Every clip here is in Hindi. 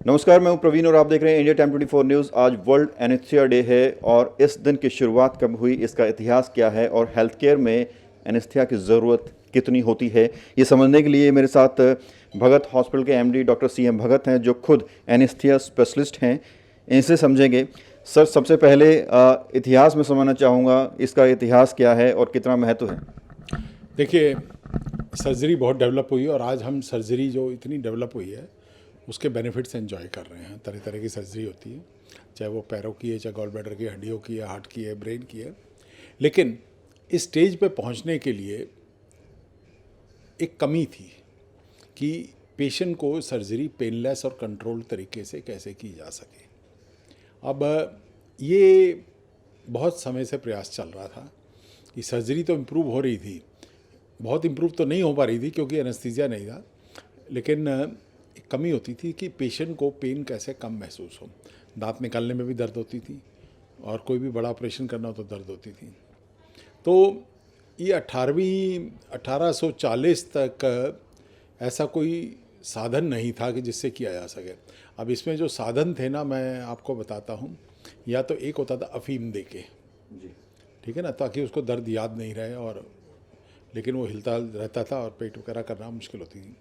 नमस्कार, मैं हूं प्रवीण और आप देख रहे हैं इंडिया टाइम 24 न्यूज़। आज वर्ल्ड एनेस्थीसिया डे है और इस दिन की शुरुआत कब हुई, इसका इतिहास क्या है और हेल्थ केयर में एनेस्थीसिया की ज़रूरत कितनी होती है, ये समझने के लिए मेरे साथ भगत हॉस्पिटल के एमडी डॉक्टर सीएम भगत हैं, जो खुद एनेस्थीसिया स्पेशलिस्ट हैं। इनसे समझेंगे। सर, सबसे पहले इतिहास में समझना चाहूँगा, इसका इतिहास क्या है और कितना महत्व है। देखिए, सर्जरी बहुत डेवलप हुई और आज हम सर्जरी जो इतनी डेवलप हुई है उसके बेनिफिट्स एंजॉय कर रहे हैं। तरह तरह की सर्जरी होती है, चाहे वो पैरों की है, चाहे गॉल ब्लैडर की, हड्डियों की है, हार्ट की है, ब्रेन की है। लेकिन इस स्टेज पे पहुंचने के लिए एक कमी थी कि पेशेंट को सर्जरी पेनलेस और कंट्रोल तरीके से कैसे की जा सके। अब ये बहुत समय से प्रयास चल रहा था कि सर्जरी तो इम्प्रूव हो रही थी, बहुत इम्प्रूव तो नहीं हो पा रही थी क्योंकि एनेस्थीसिया नहीं था, लेकिन एक कमी होती थी कि पेशेंट को पेन कैसे कम महसूस हो। दांत निकालने में भी दर्द होती थी और कोई भी बड़ा ऑपरेशन करना हो तो दर्द होती थी। तो ये 1840 तक ऐसा कोई साधन नहीं था कि जिससे किया जा सके। अब इसमें जो साधन थे ना, मैं आपको बताता हूँ। या तो एक होता था अफीम दे के, ठीक है ना, ताकि उसको दर्द याद नहीं रहे, और लेकिन वो हिलता रहता था और पेट वगैरह करना मुश्किल होती थी।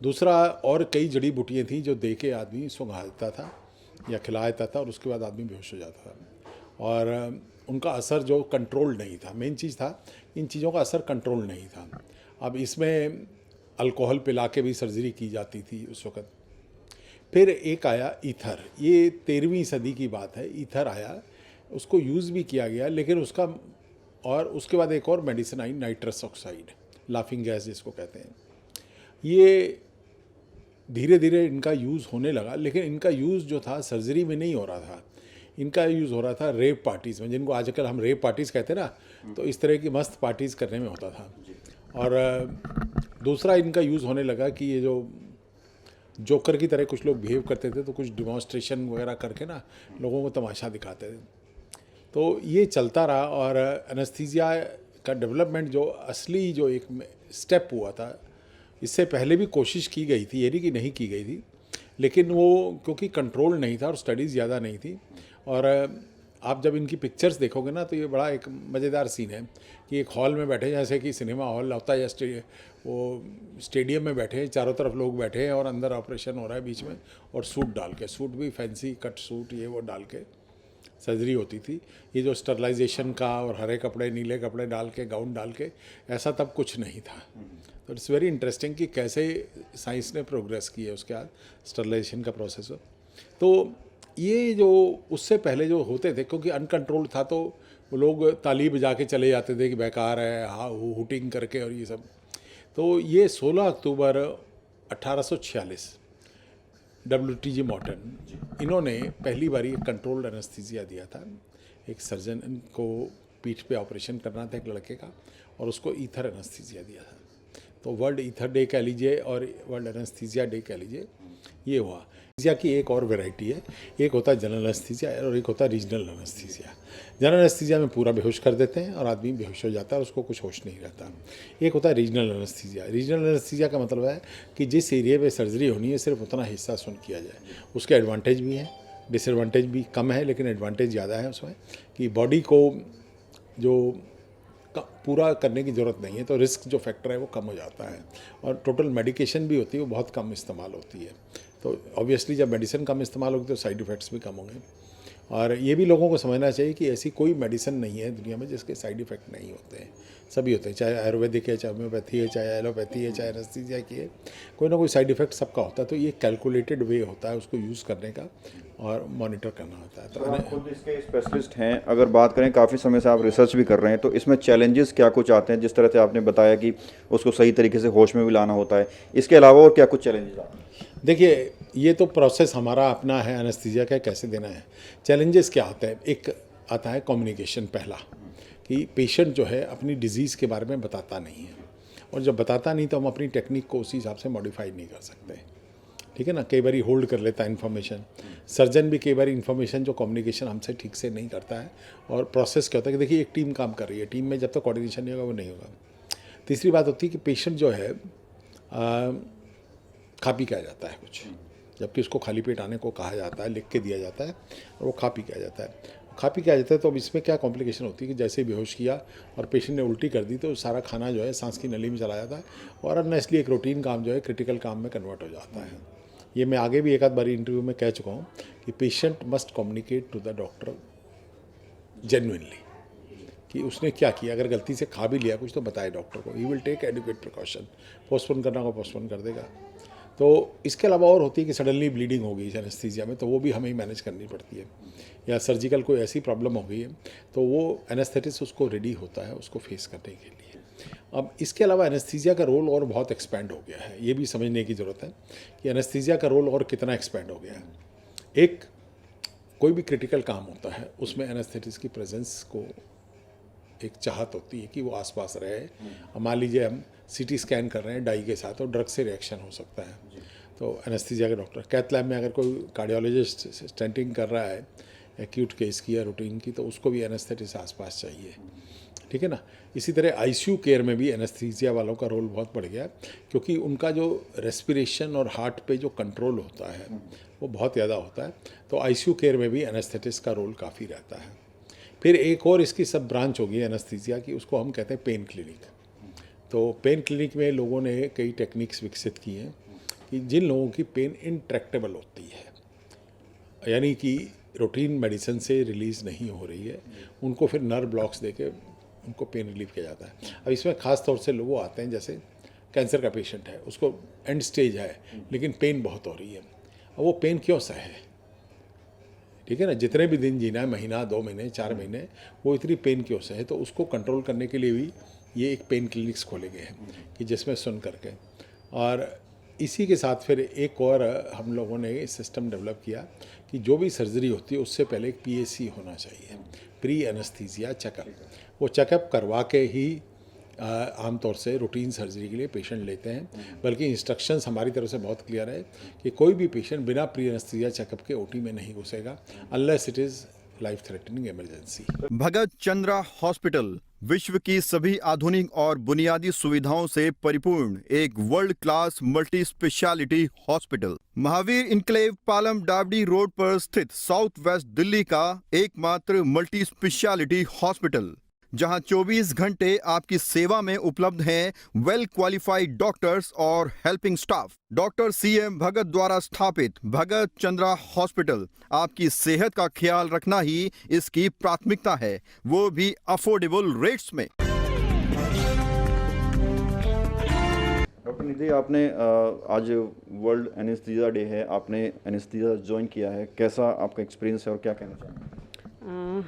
दूसरा, और कई जड़ी बूटियाँ थी जो दे के आदमी सुंघा देता था या खिला देता था और उसके बाद आदमी बेहोश हो जाता था, और उनका असर जो कंट्रोल नहीं था। मेन चीज़ था, इन चीज़ों का असर कंट्रोल नहीं था। अब इसमें अल्कोहल पिला के भी सर्जरी की जाती थी उस वक़्त। फिर एक आया ईथर, ये 13वीं सदी की बात है। ईथर आया, उसको यूज़ भी किया गया, लेकिन उसका, और उसके बाद एक और मेडिसिन आई, नाइट्रस ऑक्साइड, लाफिंग गैस जिसको कहते हैं। ये धीरे धीरे इनका यूज़ होने लगा, लेकिन इनका यूज़ जो था सर्जरी में नहीं हो रहा था। इनका यूज़ हो रहा था रेप पार्टीज़ में, जिनको आजकल हम रेप पार्टीज़ कहते हैं ना, तो इस तरह की मस्त पार्टीज़ करने में होता था। और दूसरा इनका यूज़ होने लगा कि ये जो जोकर की तरह कुछ लोग बिहेव करते थे, तो कुछ डिमॉन्स्ट्रेशन वगैरह करके ना लोगों को तमाशा दिखाते थे। तो ये चलता रहा, और एनेस्थीसिया का डेवलपमेंट जो असली जो एक स्टेप हुआ था, इससे पहले भी कोशिश की गई थी, ये नहीं कि नहीं की गई थी, लेकिन वो क्योंकि कंट्रोल नहीं था और स्टडीज़ ज़्यादा नहीं थी। और आप जब इनकी पिक्चर्स देखोगे ना, तो ये बड़ा एक मज़ेदार सीन है कि एक हॉल में बैठे, जैसे कि सिनेमा हॉल होता है या वो स्टेडियम में बैठे हैं, चारों तरफ लोग बैठे हैं और अंदर ऑपरेशन हो रहा है बीच में, और सूट डाल के, सूट भी फैंसी कट सूट ये वो डाल के सर्जरी होती थी। ये जो स्टरलाइजेशन का और हरे कपड़े नीले कपड़े डाल के, गाउन डाल के, ऐसा तब कुछ नहीं था। तो इट्स वेरी इंटरेस्टिंग कि कैसे साइंस ने प्रोग्रेस की है उसके बाद स्टरलाइजेशन का प्रोसेस हो। तो ये जो उससे पहले जो होते थे, क्योंकि अनकंट्रोल था, तो वो लोग ताली बजा के चले जाते थे कि बेकार है, हाँ हुटिंग करके और ये सब। तो ये 16 अक्टूबर 1846 WTG मॉर्टन, इन्होंने पहली बार एक कंट्रोल्ड एनेस्थीसिया दिया था। एक सर्जन को पीठ पे ऑपरेशन करना था एक लड़के का, और उसको ईथर एनेस्थीसिया दिया था। तो वर्ल्ड ईथर डे कह लीजिए और वर्ल्ड एनेस्थीसिया डे कह लीजिए, ये हुआ। एनेस्थीसिया की एक और वैरायटी है, एक होता है जनरल एनेस्थीसिया और एक होता है रीजनल एनेस्थीसिया। जनरल एनेस्थीसिया में पूरा बेहोश कर देते हैं और आदमी बेहोश हो जाता है, उसको कुछ होश नहीं रहता। एक होता है रीजनल एनेस्थीसिया। रीजनल एनेस्थीसिया का मतलब है कि जिस एरिया पे सर्जरी होनी है सिर्फ उतना हिस्सा सुन किया जाए। उसके एडवांटेज भी हैं, डिसएडवांटेज भी कम है, लेकिन एडवांटेज ज़्यादा है उसमें कि बॉडी को जो पूरा करने की ज़रूरत नहीं है, तो रिस्क जो फैक्टर है वो कम हो जाता है, और टोटल मेडिकेशन भी होती है वो बहुत कम इस्तेमाल होती है। तो ऑब्वियसली जब मेडिसिन कम इस्तेमाल होगी तो साइड इफ़ेक्ट्स भी कम होंगे। और ये भी लोगों को समझना चाहिए कि ऐसी कोई मेडिसिन नहीं है दुनिया में जिसके साइड इफ़ेक्ट नहीं होते हैं, सभी होते हैं। चाहे आयुर्वेदिक है, चाहे होम्योपैथी है, चाहे एलोपैथी है, चाहे एनेस्थीसिया की है, कोई ना कोई साइड इफ़ेक्ट सबका होता है। तो ये कैलकुलेटेड वे होता है उसको यूज़ करने का और मॉनिटर करना होता है। तो आप खुद इसके स्पेशलिस्ट हैं, अगर बात करें काफ़ी समय से आप रिसर्च भी कर रहे हैं, तो इसमें चैलेंजेस क्या कुछ आते हैं? जिस तरह से आपने बताया कि उसको सही तरीके से होश में भी लाना होता है, इसके अलावा और क्या कुछ चैलेंजेस आते हैं? देखिए, ये तो प्रोसेस हमारा अपना है एनेस्थीसिया का, कैसे देना है। चैलेंजेस क्या आते हैं? एक आता है कम्युनिकेशन, पहला, कि पेशेंट जो है अपनी डिजीज़ के बारे में बताता नहीं है, और जब बताता नहीं तो हम अपनी टेक्निक को उसी हिसाब से मॉडिफाई नहीं कर सकते, ठीक है ना। कई बार होल्ड कर लेता है इन्फॉर्मेशन। सर्जन भी कई बार इन्फॉर्मेशन जो कम्युनिकेशन हमसे ठीक से नहीं करता है। और प्रोसेस क्या होता है कि देखिए, एक टीम काम कर रही है, टीम में जब तक कोऑर्डिनेशन नहीं होगा वो नहीं होगा। तीसरी बात होती है कि पेशेंट जो है खा पी के आ जाता है कुछ, जबकि उसको खाली पेट आने को कहा जाता है, लिख के दिया जाता है और वो खा पी के आ जाता है। खा पी के आ जाता है तो अब इसमें क्या कॉम्प्लिकेशन होती है कि जैसे ही बेहोश किया और पेशेंट ने उल्टी कर दी तो सारा खाना जो है सांस की नली में चला जाता है और अननेसली एक रूटीन काम जो है क्रिटिकल काम में कन्वर्ट हो जाता है। ये मैं आगे भी एक आध बारी इंटरव्यू में कह चुका हूँ कि patient must communicate to the doctor genuinely कि उसने क्या किया। अगर गलती से खा भी लिया कुछ तो बताए डॉक्टर को, he will take adequate precaution. Postpone करना को पोस्टपोन कर देगा। तो इसके अलावा और होती है कि सडनली ब्लीडिंग हो गई एनेस्थीसिया में, तो वो भी हमें ही मैनेज करनी पड़ती है, या सर्जिकल कोई ऐसी प्रॉब्लम हो गई है तो वो एनेस्थेटिस्ट उसको रेडी होता है उसको फेस करने के लिए। अब इसके अलावा एनेस्थीसिया का रोल और बहुत एक्सपेंड हो गया है, ये भी समझने की ज़रूरत है कि एनेस्थीसिया का रोल और कितना एक्सपेंड हो गया है। एक कोई भी क्रिटिकल काम होता है उसमें एनेस्थेटिस्ट की प्रेजेंस को एक चाहत होती है कि वो आसपास रहे। अब मान लीजिए हम सीटी स्कैन कर रहे हैं डाई के साथ और ड्रग से रिएक्शन हो सकता है, तो एनेस्थीसिया के डॉक्टर, कैथ लैब में अगर कोई कार्डियोलॉजिस्ट स्टेंटिंग कर रहा है एक्यूट केस की या रूटीन की, तो उसको भी एनेस्थेटिस्ट आसपास चाहिए, ठीक है ना। इसी तरह आईसीयू केयर में भी एनेस्थीसिया वालों का रोल बहुत बढ़ गया है, क्योंकि उनका जो रेस्पिरेशन और हार्ट पे जो कंट्रोल होता है वो बहुत ज़्यादा होता है, तो आईसीयू केयर में भी एनेस्थेटिस्ट का रोल काफ़ी रहता है। फिर एक और इसकी सब ब्रांच होगी एनेस्थीसिया की, उसको हम कहते हैं पेन क्लिनिक। तो पेन क्लिनिक में लोगों ने कई टेक्निक्स विकसित की हैं कि जिन लोगों की पेन इंट्रैक्टेबल होती है, यानी कि रूटीन मेडिसिन से रिलीज़ नहीं हो रही है, उनको फिर नर्व ब्लॉक्स देके उनको पेन रिलीफ किया जाता है। अब इसमें ख़ास तौर से लोग आते हैं, जैसे कैंसर का पेशेंट है, उसको एंड स्टेज है लेकिन पेन बहुत हो रही है। अब वो पेन क्यों सहे, ठीक है ना, जितने भी दिन जीना है, महीना 2 महीने 4 महीने, वो इतनी पेन क्यों सहे, तो उसको कंट्रोल करने के लिए भी ये एक पेन क्लिनिक्स खोले गए हैं कि जिसमें सुन करके। और इसी के साथ फिर एक और हम लोगों ने सिस्टम डेवलप किया कि जो भी सर्जरी होती है उससे पहले एक PAC होना चाहिए, प्री एनेस्थीसिया चेकअप। वो चेकअप करवा के ही आमतौर से रूटीन सर्जरी के लिए पेशेंट लेते हैं, बल्कि इंस्ट्रक्शंस हमारी तरफ से बहुत क्लियर है कि कोई भी पेशेंट बिना प्री एनेस्थीसिया चेकअप के OT में नहीं घुसेगा unless it is life threatening emergency. Bhagat Chandra hospital विश्व की सभी आधुनिक और बुनियादी सुविधाओं से परिपूर्ण एक world class multi speciality hospital, Mahavir enclave Palam डावडी रोड पर स्थित साउथ वेस्ट दिल्ली का एकमात्र मल्टी स्पेशलिटी हॉस्पिटल, जहां 24 घंटे आपकी सेवा में उपलब्ध हैं वेल क्वालिफाइड डॉक्टर्स और हेल्पिंग स्टाफ। डॉक्टर CM भगत द्वारा स्थापित भगत चंद्रा हॉस्पिटल आपकी सेहत का ख्याल रखना ही इसकी प्राथमिकता है, वो भी अफोर्डेबल रेट्स में। डॉक्टर निधि, आपने आज वर्ल्ड एनेस्थीसिया डे है, आपने एनेस्थीसिया ज्वाइन किया है, कैसा आपका एक्सपीरियंस है और क्या कहना चाहेंगे?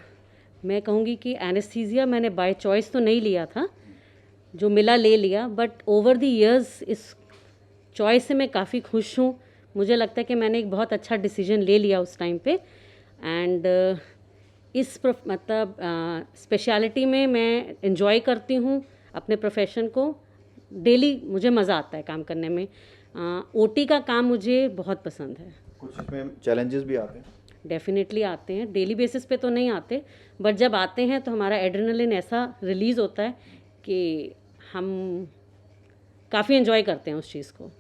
मैं कहूँगी कि एनेस्थीसिया मैंने बाय चॉइस तो नहीं लिया था, जो मिला ले लिया, बट ओवर द इयर्स इस चॉइस से मैं काफ़ी खुश हूँ। मुझे लगता है कि मैंने एक बहुत अच्छा डिसीजन ले लिया उस टाइम पे। एंड इस मतलब स्पेशलिटी में मैं एंजॉय करती हूँ अपने प्रोफेशन को, डेली मुझे मज़ा आता है काम करने में। OT का काम मुझे बहुत पसंद है। कुछ इसमें चैलेंजेस भी आते हैं? डेफिनेटली आते हैं, डेली बेसिस पे तो नहीं आते, बट जब आते हैं तो हमारा एड्रेनलिन ऐसा रिलीज़ होता है कि हम काफ़ी एंजॉय करते हैं उस चीज़ को।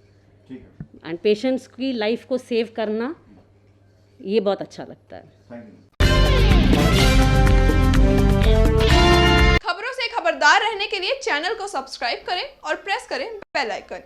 एंड पेशेंट्स की लाइफ को सेव करना, ये बहुत अच्छा लगता है। खबरों से खबरदार रहने के लिए चैनल को सब्सक्राइब करें और प्रेस करें बेल आइकन।